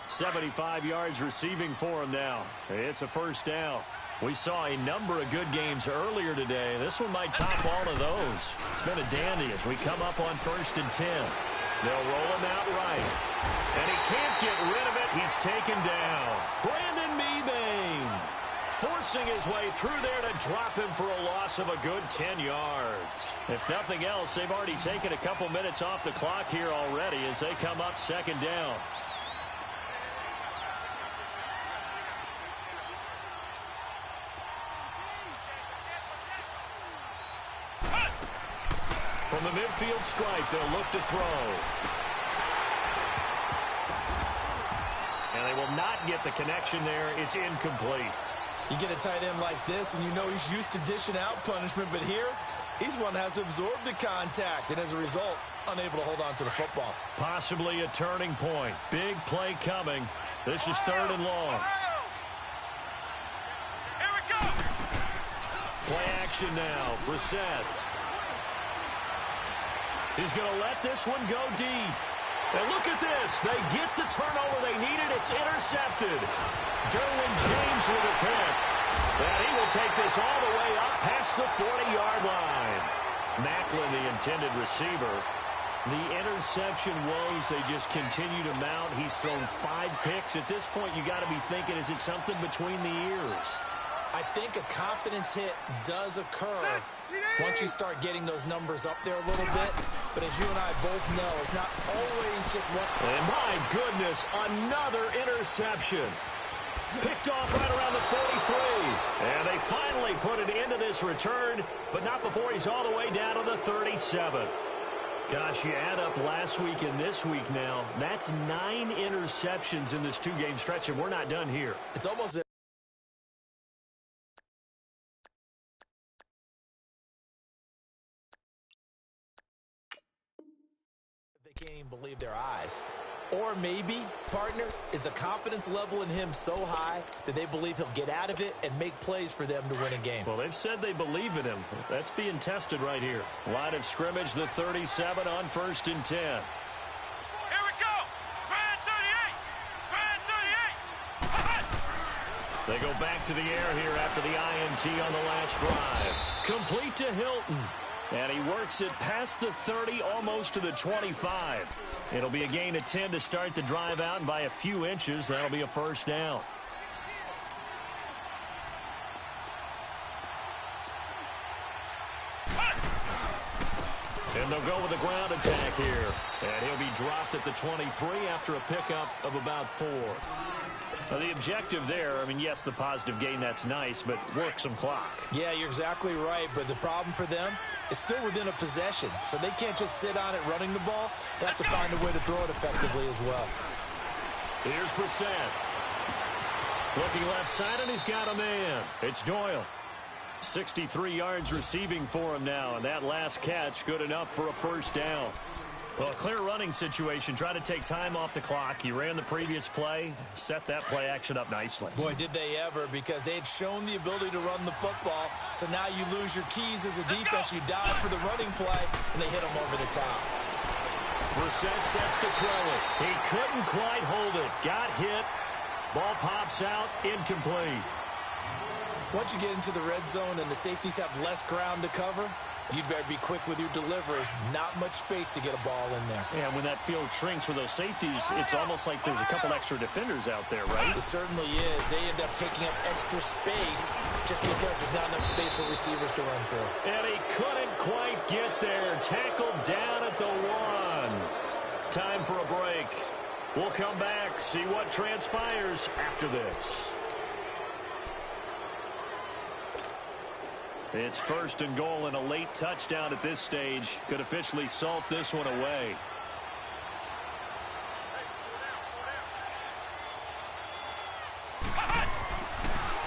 B: 75 yards receiving for him now. It's a 1st down. We saw a number of good games earlier today. This one might top all of those. It's been a dandy as we come up on 1st and 10. They'll roll him out right. And he can't get rid of it. He's taken down. Brandon Mebane forcing his way through there to drop him for a loss of a good 10 yards. If nothing else, they've already taken a couple minutes off the clock here already as they come up 2nd down. From the midfield stripe, they'll look to throw. And they will not get the connection there. It's incomplete.
C: You get a tight end like this, and you know he's used to dishing out punishment, but here, he's one that has to absorb the contact, and as a result, unable to hold on to the football.
B: Possibly a turning point. Big play coming. This is 3rd and long.
D: Here we go.
B: Play action now. Brissett. He's going to let this one go deep. And look at this. They get the turnover they needed. It's intercepted. Derwin James with a pick. And he will take this all the way up past the 40-yard line. Macklin, the intended receiver. The interception woes, they just continue to mount. He's thrown 5 picks. At this point, you got to be thinking, is it something between the ears?
C: I think a confidence hit does occur once you start getting those numbers up there a little bit. But as you and I both know, it's not always just one.
B: And my goodness, another interception. Picked off right around the 43. And they finally put it into this return, but not before he's all the way down to the 37. Gosh, you add up last week and this week now, that's 9 interceptions in this 2-game stretch, and we're not done here.
C: It's almost they can't even believe their eyes. Or maybe, partner, is the confidence level in him so high that they believe he'll get out of it and make plays for them to win a game.
B: Well, they've said they believe in him. That's being tested right here. Line of scrimmage, the 37 on 1st and 10. They go back to the air here after the INT on the last drive. Complete to Hilton. And he works it past the 30, almost to the 25. It'll be a gain of 10 to start the drive out, and by a few inches, that'll be a first down. And they'll go with a ground attack here. And he'll be dropped at the 23 after a pickup of about 4. Now, the objective there, I mean, yes, the positive gain, that's nice, but work some clock.
C: Yeah, you're exactly right, but the problem for them is still within a possession, so they can't just sit on it running the ball. They have to find a way to throw it effectively as well.
B: Here's Brissett. Looking left side, and he's got a man. It's Doyle. 63 yards receiving for him now, and that last catch good enough for a first down. Well, a clear running situation. Try to take time off the clock. He ran the previous play, set that play action up nicely.
C: Boy, did they ever, because they had shown the ability to run the football. So now you lose your keys as a defense. You dive for the running play, and they hit them over the top.
B: Brissett sets to throw it. He couldn't quite hold it. Got hit. Ball pops out. Incomplete.
C: Once you get into the red zone and the safeties have less ground to cover, you'd better be quick with your delivery. Not much space to get a ball in there.
B: Yeah, when that field shrinks for those safeties, it's almost like there's a couple extra defenders out there, right?
C: It certainly is. They end up taking up extra space just because there's not enough space for receivers to run through.
B: And he couldn't quite get there. Tackled down at the 1. Time for a break. We'll come back, see what transpires after this. It's first and goal, and a late touchdown at this stage could officially salt this one away.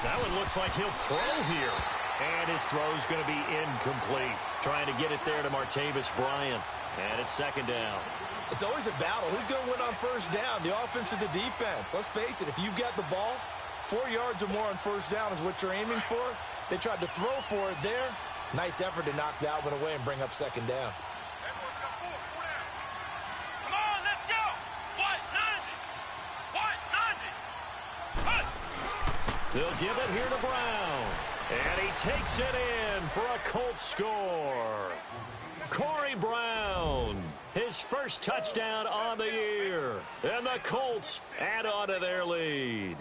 B: That one looks like he'll throw here. And his throw's going to be incomplete. Trying to get it there to Martavis Bryant. And it's second down.
C: It's always a battle. Who's going to win on first down, the offense or the defense? Let's face it, if you've got the ball, 4 yards or more on first down is what you're aiming for. They tried to throw for it there. Nice effort to knock that one away and bring up second down.
D: Come on, let's go. 190.
B: They'll give it here to Brown. And he takes it in for a Colts score. Corey Brown, his first touchdown on the year. And the Colts add on to their lead.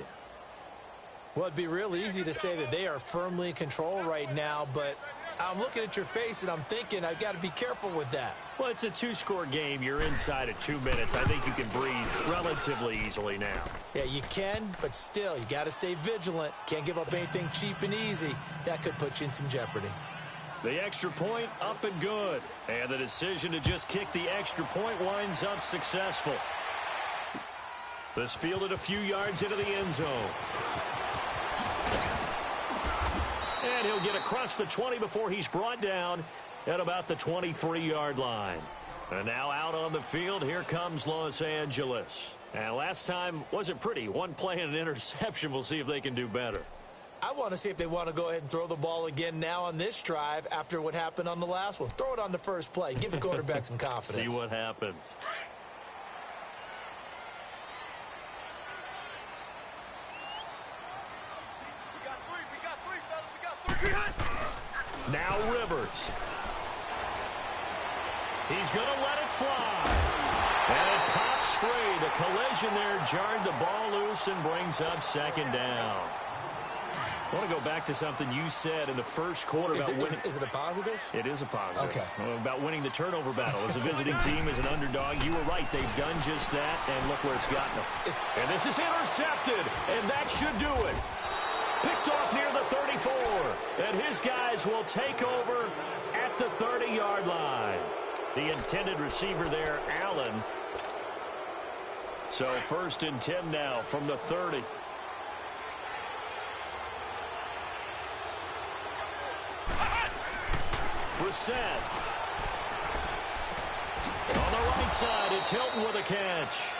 C: Well, it'd be real easy to say that they are firmly in control right now, but I'm looking at your face and I'm thinking I've got to be careful with that.
B: Well, it's a 2-score game. You're inside at 2 minutes. I think you can breathe relatively easily now.
C: Yeah, you can, but still, you got to stay vigilant. Can't give up anything cheap and easy. That could put you in some jeopardy.
B: The extra point up and good. And the decision to just kick the extra point winds up successful. This fielded a few yards into the end zone. And he'll get across the 20 before he's brought down at about the 23-yard line. And now out on the field, here comes Los Angeles. And last time wasn't pretty. One play and an interception. We'll see if they can do better.
C: I want to see if they want to go ahead and throw the ball again now on this drive after what happened on the last one. Throw it on the first play. Give the quarterback some confidence.
B: See what happens. Now Rivers. He's going to let it fly. And it pops free. The collision there jarred the ball loose and brings up second down. I want to go back to something you said in the first quarter about winning.
C: Is it a positive?
B: It is a positive.
C: Okay.
B: About winning the turnover battle. As a visiting team, as an underdog, you were right. They've done just that, and look where it's gotten them. And this is intercepted, and that should do it. Picked off near the 34, and his guys will take over at the 30-yard line. The intended receiver there, Allen. So first and 10 now from the 30. Brissett. On the right side, it's Hilton with a catch.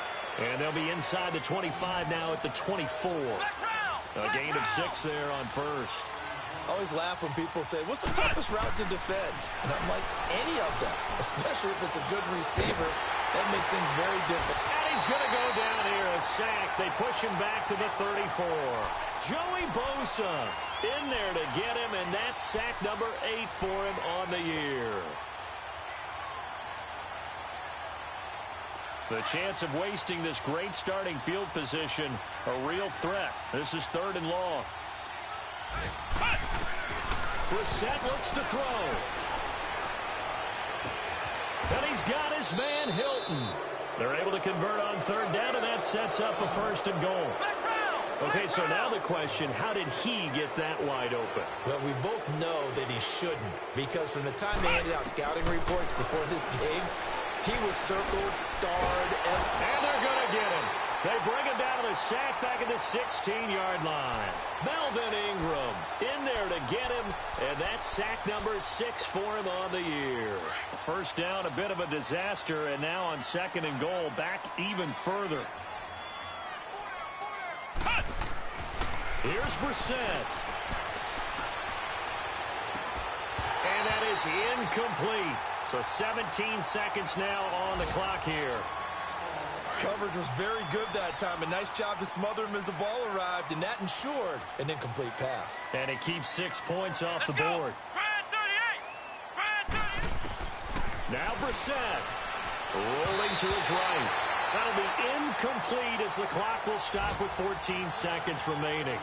B: And they'll be inside the 25 now at the 24. A gain of 6 there on first.
C: I always laugh when people say, what's the toughest route to defend? And I'm like, any of them, especially if it's a good receiver. That makes things very difficult.
B: And he's going to go down here, a sack. They push him back to the 34. Joey Bosa in there to get him, and that's sack number 8 for him on the year. The chance of wasting this great starting field position, a real threat. This is 3rd and long. Brissett looks to throw. And he's got his man Hilton. They're able to convert on 3rd down, and that sets up a 1st and goal. Okay, so now the question, how did he get that wide open?
C: Well, we both know that he shouldn't, because from the time they handed out scouting reports before this game, he was circled, starred,
B: and they're going to get him. They bring him down to the sack back at the 16-yard line. Melvin Ingram in there to get him, and that's sack number 6 for him on the year. 1st down, a bit of a disaster, and now on 2nd and goal, back even further. Here's Brissett. And that is incomplete. So 17 seconds now on the clock here.
C: Coverage was very good that time. A nice job to smother him as the ball arrived, and that ensured an incomplete pass.
B: And it keeps 6 points off the board. Now Brissett rolling to his right. That'll be incomplete as the clock will stop with 14 seconds remaining.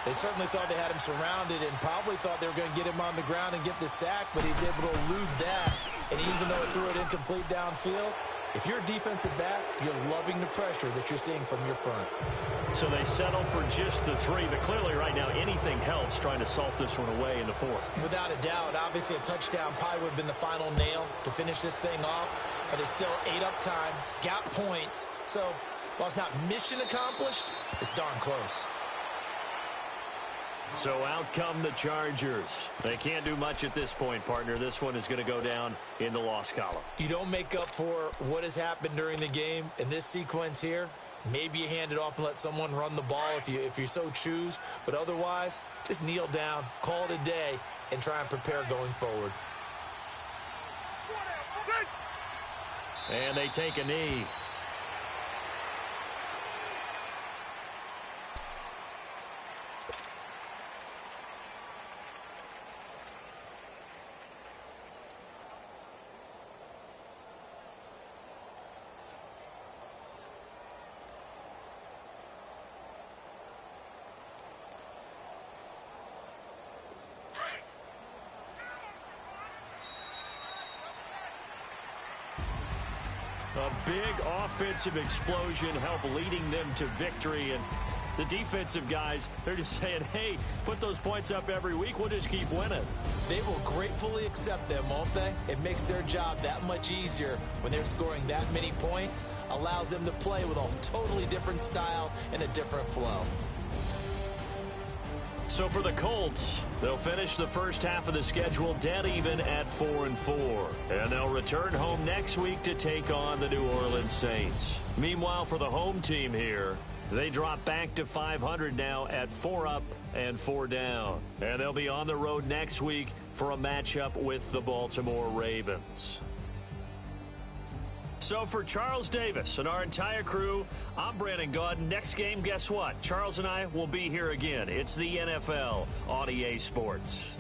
C: They certainly thought they had him surrounded and probably thought they were going to get him on the ground and get the sack, but he was able to elude that. And even though it threw it incomplete downfield, if you're a defensive back, you're loving the pressure that you're seeing from your front.
B: So they settle for just the 3, but clearly right now anything helps trying to salt this one away in the 4th.
C: Without a doubt, obviously a touchdown probably would have been the final nail to finish this thing off, but it's still 8 up time, got points. So while it's not mission accomplished, it's darn close.
B: So out come the Chargers. They can't do much at this point, partner. This one is going to go down in the loss column.
C: You don't make up for what has happened during the game in this sequence here. Maybe you hand it off and let someone run the ball if you so choose. But otherwise, just kneel down, call it a day, and try and prepare going forward.
B: And they take a knee. A big offensive explosion helped leading them to victory. And the defensive guys, they're just saying, hey, put those points up every week. We'll just keep winning.
C: They will gratefully accept them, won't they? It makes their job that much easier when they're scoring that many points. Allows them to play with a totally different style and a different flow.
B: So for the Colts, they'll finish the first half of the schedule dead even at 4-4. And they'll return home next week to take on the New Orleans Saints. Meanwhile, for the home team here, they drop back to 500 now at 4 up and 4 down. And they'll be on the road next week for a matchup with the Baltimore Ravens. So for Charles Davis and our entire crew, I'm Brandon Gaudin. Next game, guess what? Charles and I will be here again. It's the NFL on EA Sports.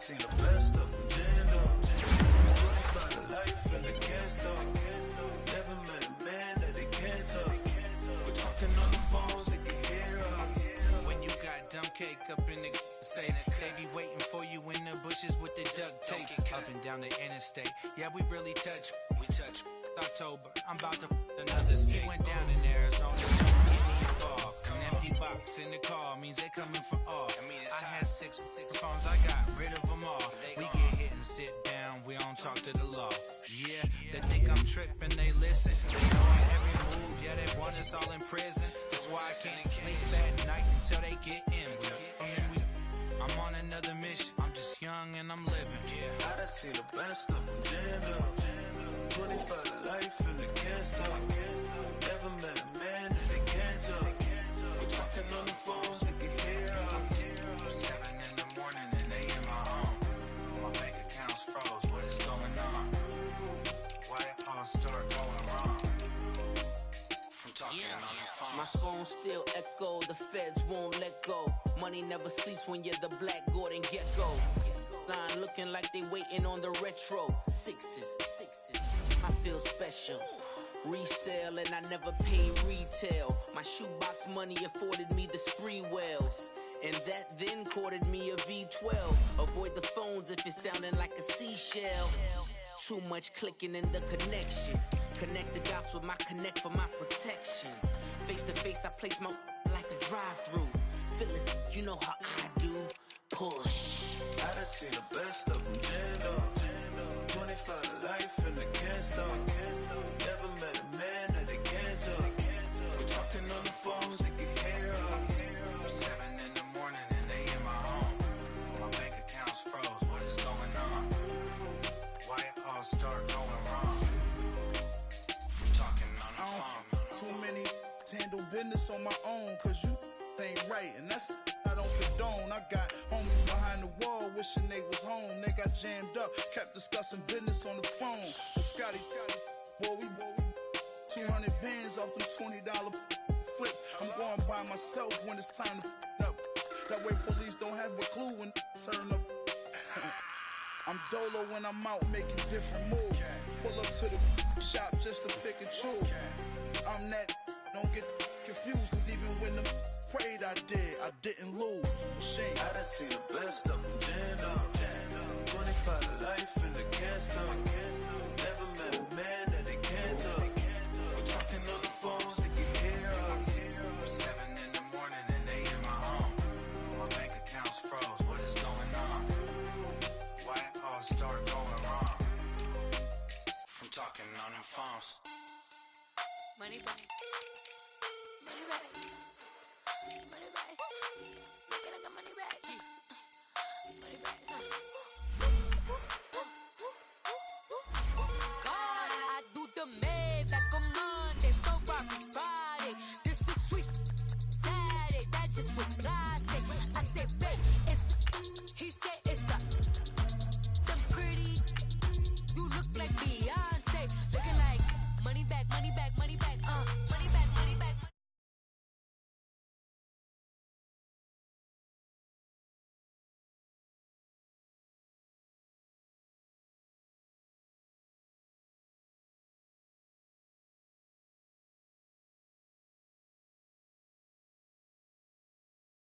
E: seen the best of them jammed up. 25 life and they can't stop. Never met a man that they can't talk. We're talking on the phones, they can hear us.
F: When you got dumb cake up in the say, they be waiting for you in the bushes with the duct tape. Up and down the interstate, yeah, we really touch. We touch. October, I'm about to another state. He went down in Arizona, trying to get me involved. An empty box in the car means they coming for all. I had six phones, I got rid of them all. We get hit and sit down, we don't talk to the law. Yeah, they think I'm tripping, they listen. They know every move, yeah, they want us all in prison. That's why I can't sleep at night until they get in. I'm on another mission, I'm just young and I'm living.
E: Yeah, I done seen the best of them jammed up. 25 life and they can't stop. Never met a man that they can't talk. We're talking on the phones, they can hear us.
F: 7 in the morning and they in my home. My bank account's froze, what is going on? Why it all start going wrong? From talking on the phone.
G: My phone still echo, the feds won't let go. Money never sleeps when you're the Black Gordon Gecko. Line looking like they waiting on the retro. Sixes. I feel special. Resale and I never paid retail. My shoebox money afforded me the spree wells. And that then courted me a V12. Avoid the phones if it's sounding like a seashell. Too much clicking in the connection. Connect the dots with my connect for my protection. Face to face I place my like a drive-through. Feel it, you know how I do. Push.
E: I done seen the best of them jammed up. 25 life and they can't stop. Never met a man that they can't talk. We're talking on the phones, they can hear us.
F: 7 in the morning and they in my home. My bank account's froze, what is going on? Why it all start going wrong? From talking on the phone.
H: Too many handle business on my own, cause you ain't right, and that's I don't condone. I got homies behind the wall wishing they was home. They got jammed up, kept discussing business on the phone. But Scotty, boy, we 200 bands off them $20 flips. I'm going by myself when it's time to up. That way police don't have a clue when turn up. I'm dolo when I'm out making different moves. Pull up to the shop just to pick and choose. I'm that, don't get confused, cause even when them prayed I didn't lose. Machine.
E: I done seen the best of them jammed up. 25 life and they can't stop. Never met a man that they can't talk. We're talking on the phones, they can hear us.
F: 7 in the morning and they in my home. My bank account's froze, what is going on? Why it all start going wrong? From talking on the phones.
I: Money back. Money back. Money back. Get like a money back. Money back. God, I do the Maybach on Monday, Ferrari Friday. This is sweet Saturday, that's just what I say. I say, babe, it's, he said it's a, them pretty, you look like Beyonce. Looking like money back, money back, money back, money